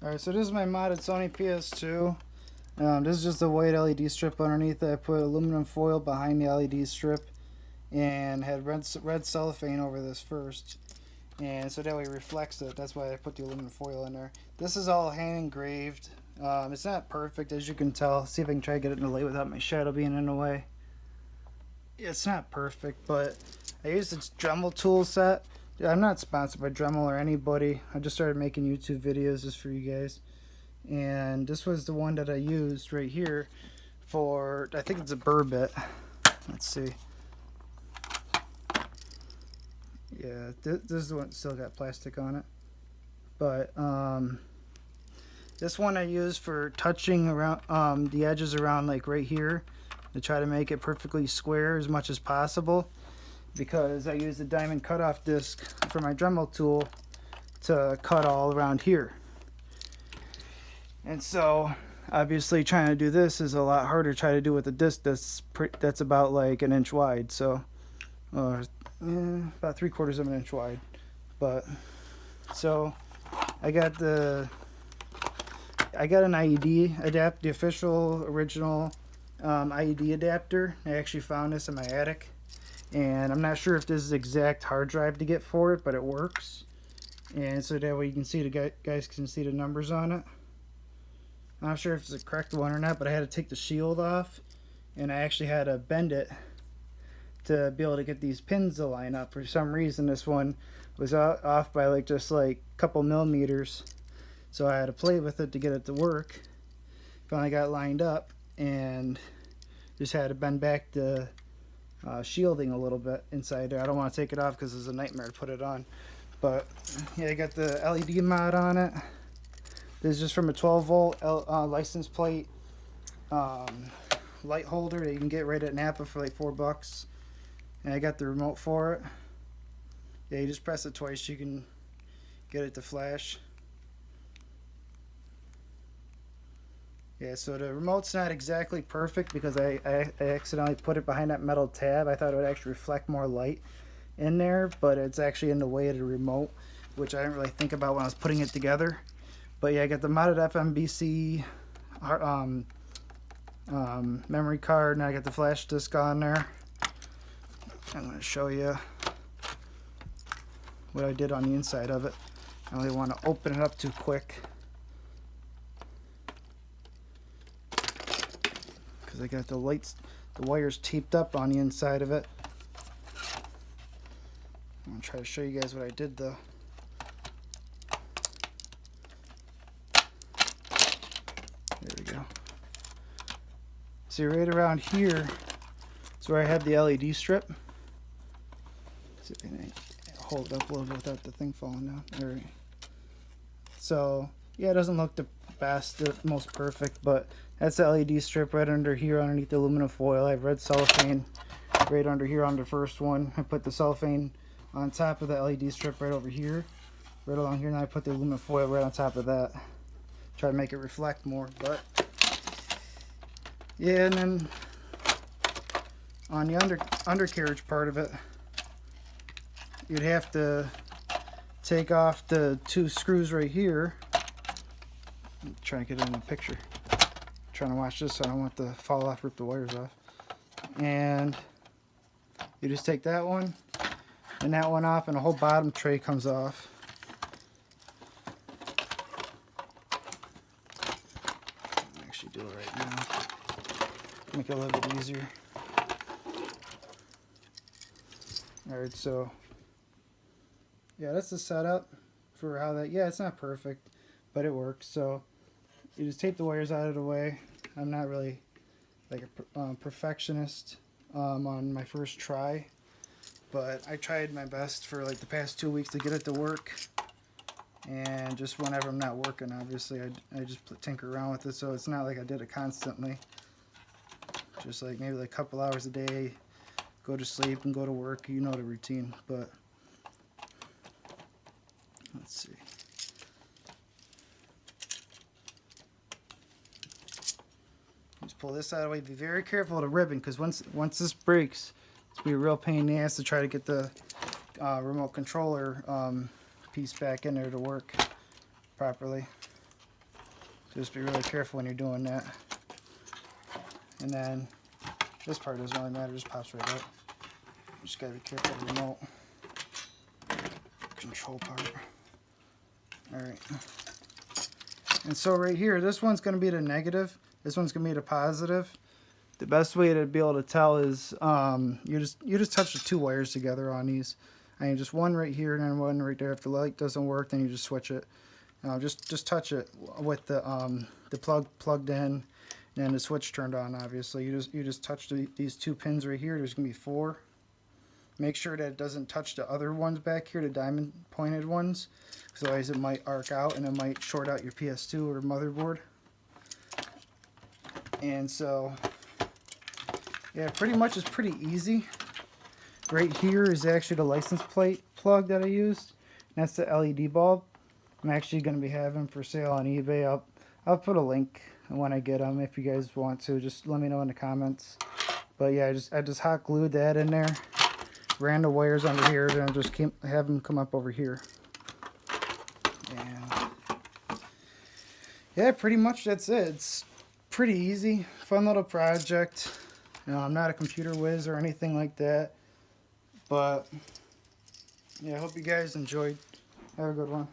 Alright, so this is my modded Sony ps2. This is just a white LED strip underneath it. I put aluminum foil behind the LED strip and had red cellophane over this first. And so that way it reflects it. That's why I put the aluminum foil in there. This is all hand engraved. It's not perfect, as you can tell. See if I can try to get it in the light without my shadow being in the way. It's not perfect, but I used this Dremel tool set. I'm not sponsored by Dremel or anybody. I just started making YouTube videos just for you guys. And this was the one that I used right here for, I think it's a burr bit. Let's see. Yeah, this is the one that still got plastic on it. But this one I use for touching around the edges around like right here to try to make it perfectly square as much as possible, because I use the diamond cutoff disc for my Dremel tool to cut all around here. And so obviously trying to do this is a lot harder to try to do with a disc that's about like an inch wide, so about 3/4 of an inch wide. But so I got an IED adapt, the official original IED adapter. I actually found this in my attic, and I'm not sure if this is the exact hard drive to get for it, but it works. And so that way you can see guys can see the numbers on it. I'm not sure if it's the correct one or not, but I had to take the shield off, and I actually had to bend it to be able to get these pins to line up. For some reason this one was off by just a couple millimeters, so I had to play with it to get it to work. Finally got lined up, and just had to bend back the shielding a little bit inside there. I don't want to take it off because it's a nightmare to put it on. But yeah, I got the LED mod on it. This is just from a 12-volt license plate light holder that you can get right at Napa for like $4. And I got the remote for it. Yeah, you just press it twice, you can get it to flash. Yeah, so the remote's not exactly perfect because I accidentally put it behind that metal tab. I thought it would actually reflect more light in there, but it's actually in the way of the remote, which I didn't really think about when I was putting it together. But yeah, I got the modded FMBC memory card, and I got the flash disk on there. I'm going to show you what I did on the inside of it. I don't really want to open it up too quick because I got the wires taped up on the inside of it. I'm going to try to show you guys what I did though. There we go. See, right around here is where I have the LED strip. See if I can hold it up a little bit without the thing falling down. All right. So yeah, it doesn't look the best, the most perfect, but that's the LED strip right under here underneath the aluminum foil. I have red cellophane right under here on the first one. I put the cellophane on top of the LED strip right over here, right along here, and I put the aluminum foil right on top of that. Try to make it reflect more, but yeah. And then on the undercarriage part of it, you'd have to take off the 2 screws right here. I'm trying to get it in the picture. I'm trying to watch this so I don't want to fall off, rip the wires off. And you just take that one and that one off, and the whole bottom tray comes off. I'll actually do it right now. Make it a little bit easier. Alright, so yeah, that's the setup for how that, yeah, it's not perfect, but it works. So you just tape the wires out of the way. I'm not really like a perfectionist on my first try, but I tried my best for like the past 2 weeks to get it to work. And just whenever I'm not working, obviously, I just tinker around with it, so it's not like I did it constantly. Just like maybe like a couple hours a day, go to sleep and go to work, you know the routine. But let's see. Just pull this out of the way. Be very careful of the ribbon, because once this breaks, it's gonna be a real pain in the ass to try to get the remote controller piece back in there to work properly. Just be really careful when you're doing that. And then this part doesn't really matter, just pops right up. Just gotta be careful of the remote control part. Alright. And so right here, this one's gonna be the negative, this one's gonna be the positive. The best way to be able to tell is you just touch the two wires together on these. I mean, just one right here and then one right there. If the light doesn't work, then you just switch it. Just touch it with the plug plugged in and the switch turned on. Obviously, you just touch these two pins right here. There's gonna be 4. Make sure that it doesn't touch the other ones back here, the diamond pointed ones, because otherwise it might arc out and it might short out your ps2 or motherboard. And so, yeah, pretty much it's pretty easy. Right here is actually the license plate plug that I used. That's the LED bulb. I'm actually going to be having for sale on eBay. I'll put a link when I get them if you guys want to. Just let me know in the comments. But yeah, I just hot glued that in there. Ran the wires under here, then just have them come up over here. And yeah, pretty much that's it. It's pretty easy, fun little project. You know, I'm not a computer whiz or anything like that. But yeah, I hope you guys enjoyed. Have a good one.